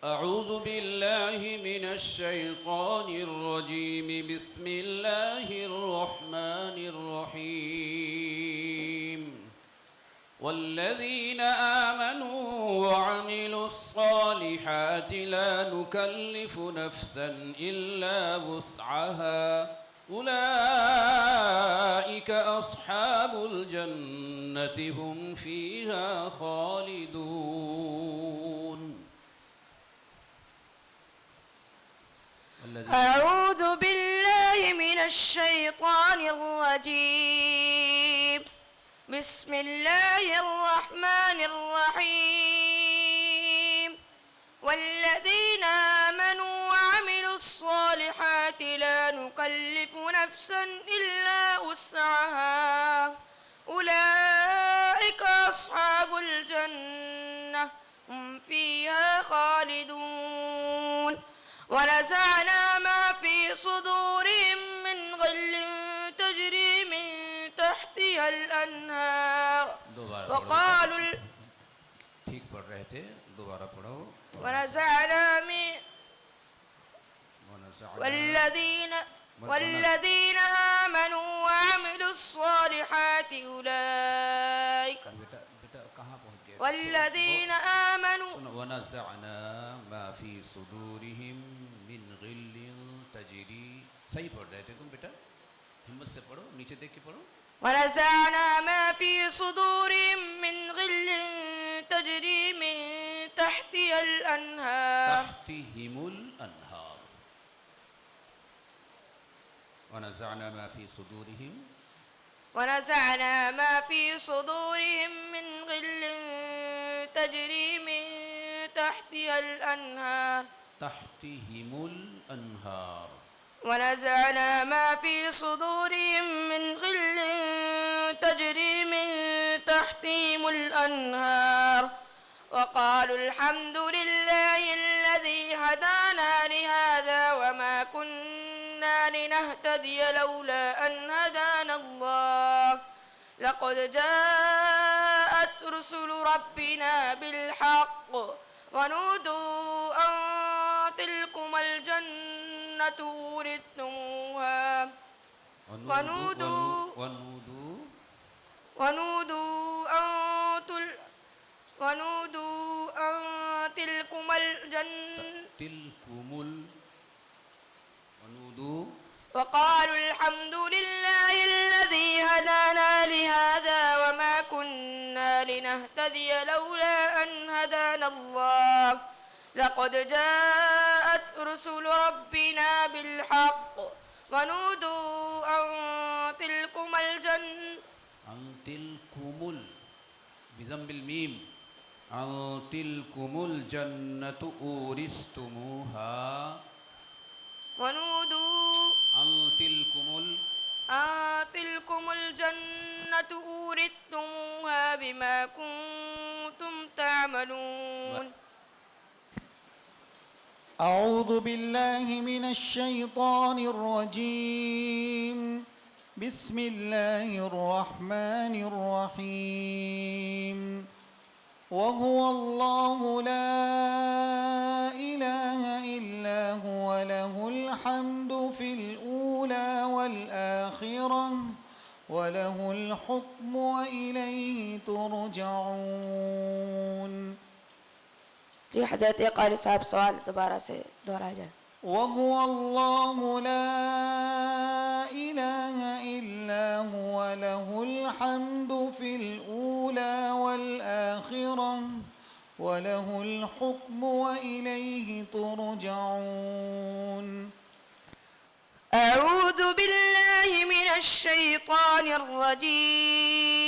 أعوذ بالله من الشيطان الرجيم بسم الله الرحمن الرحيم والذين آمنوا وعملوا الصالحات لا نكلف نفسا إلا وسعها أولئك أصحاب الجنة هم فيها خالدون أعوذ بالله من الشيطان الرجيم بسم الله الرحمن الرحيم والذين آمنوا وعملوا الصالحات لا نكلف نفسا إلا وسعها أولئك أصحاب الجنة هم فيها خالدون ونزعنا ما في صدورهم من غل تجري من تحتها الأنهار وقالوا ठीक पढ़ रहे थे दोबारा पढ़ो ونزعنا من والذين آمنوا وعملوا الصالحات أولئك बेटा कहाँ पहुँच गए والذين آمنوا ونزعنا ما في صدورهم من غل تجري सही पढ़ रहे थे तुम बेटा हिम्मत से पढ़ो नीचे देख के पढ़ो ونزعنا ما في صدورهم من غل تجري من تحتها الأنهار تحتهم الأنهار ونزعنا ما في صدورهم ونزعنا ما في صدورهم من غل تجري من تحتها الأنهار تحتهم الأنهار ونزعنا ما في صدورهم من غل تجري من تحتهم الأنهار وقالوا الحمد لله الذي هدانا لهذا وما كنا لنهتدي لولا أن هدانا الله لقد جاءت رسل ربنا بالحق ونودوا أن تلكم الجنة أورثتموها ونودوا أن تلكم الجنة وقالوا الحمد لله الذي هدانا لهذا وما كنا لنهتدي لولا أن هدانا الله لقد جاءت رسل ربنا بالحق ونودوا أن تلكم الجنة بضم الميم أن تلكم الجنة أورثتموها ونودوا أن تلكم الجنة أورثتموها بما كنتم تعملون أعوذ بالله من الشيطان الرجيم بسم الله الرحمن الرحيم وهو الله لا إله إلا هو له الحمد في الأولى والآخرة وله الحكم وإليه ترجعون जी हज़रत क़ारी साहब सवाल दोबारा से दोहराया जाए وهو الله لا إله إلا هو له الحمد في الأولى والآخرة وله الحكم وإليه ترجعون أعوذ بالله من الشيطان الرجيم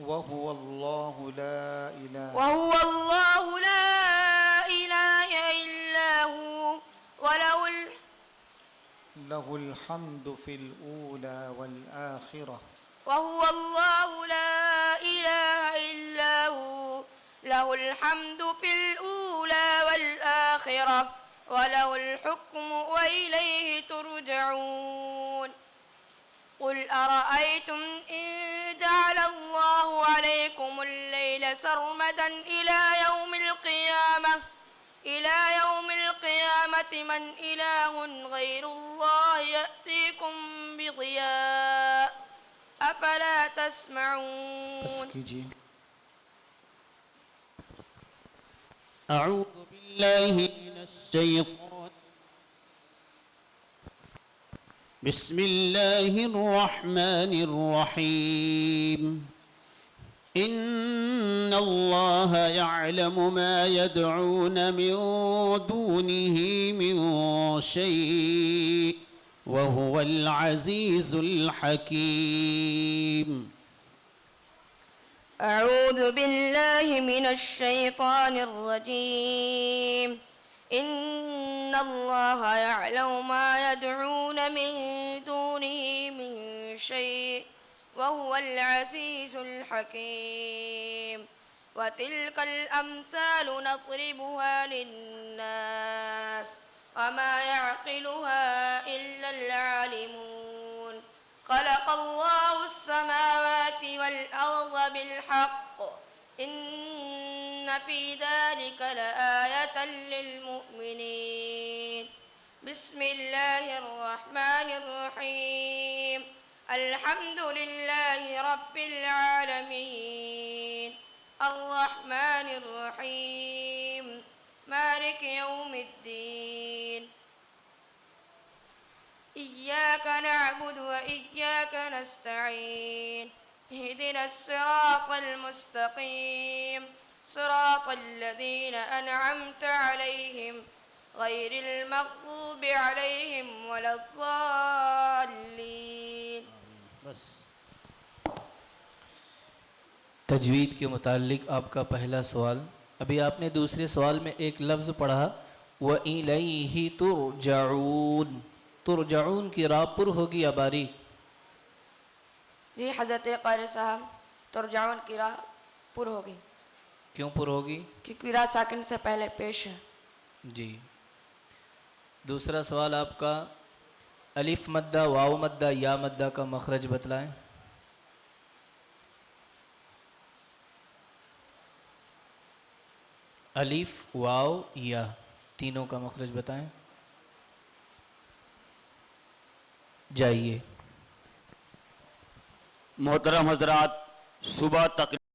وهو الله لا إله إلا هو له الحمد في الأولى والآخرة وهو الله لا إله إلا هو له الحمد في الأولى والآخرة وله الحكم وإليه ترجعون قل أرأيتم إن جعل الله عليكم الليل سرمدا إلى يوم القيامة من إله غير الله يأتيكم بضياء أفلا تسمعون. بس कीजिए. أعوذ بالله من الشيطان. بسم الله الرحمن الرحيم. إن الله يعلم ما يدعون من دونه من شيء وهو العزيز الحكيم. أعوذ بالله من الشيطان الرجيم. إن الله يعلم ما يدعون من دونه من شيء وهو العزيز الحكيم. وتلك الأمثال نضربها للناس وما يعقلها إلا العالمون. خلق الله السماوات والأرض بالحق إن في ذلك لآية للمؤمنين. بسم الله الرحمن الرحيم. الحمد لله رب العالمين الرحمن الرحيم مالك يوم الدين. إياك نعبد وإياك نستعين. اهدنا الصراط المستقيم صراط الذين أنعمت عليهم غير المغضوب عليهم ولا الضالين. बस तजवीद के मुताल्लिक आपका पहला सवाल. अभी आपने दूसरे सवाल में एक लफ्ज़ पढ़ा व इलैहि तुरजऊन. तुरजऊन की रा पुर होगी या बारीक? जी हज़रत क़ारी साहब तुरजाउन की राह पुर होगी. क्यों पुर होगी? क्योंकि रा साकिन से पहले पेश है. जी. दूसरा सवाल आपका अलिफ मद्दा वाव मद्दा या मद्दा का मखरज बतलाएं. अलिफ वाव या तीनों का मखरज बताएं. जाइए. मोहतरम हजरात, सुबह तक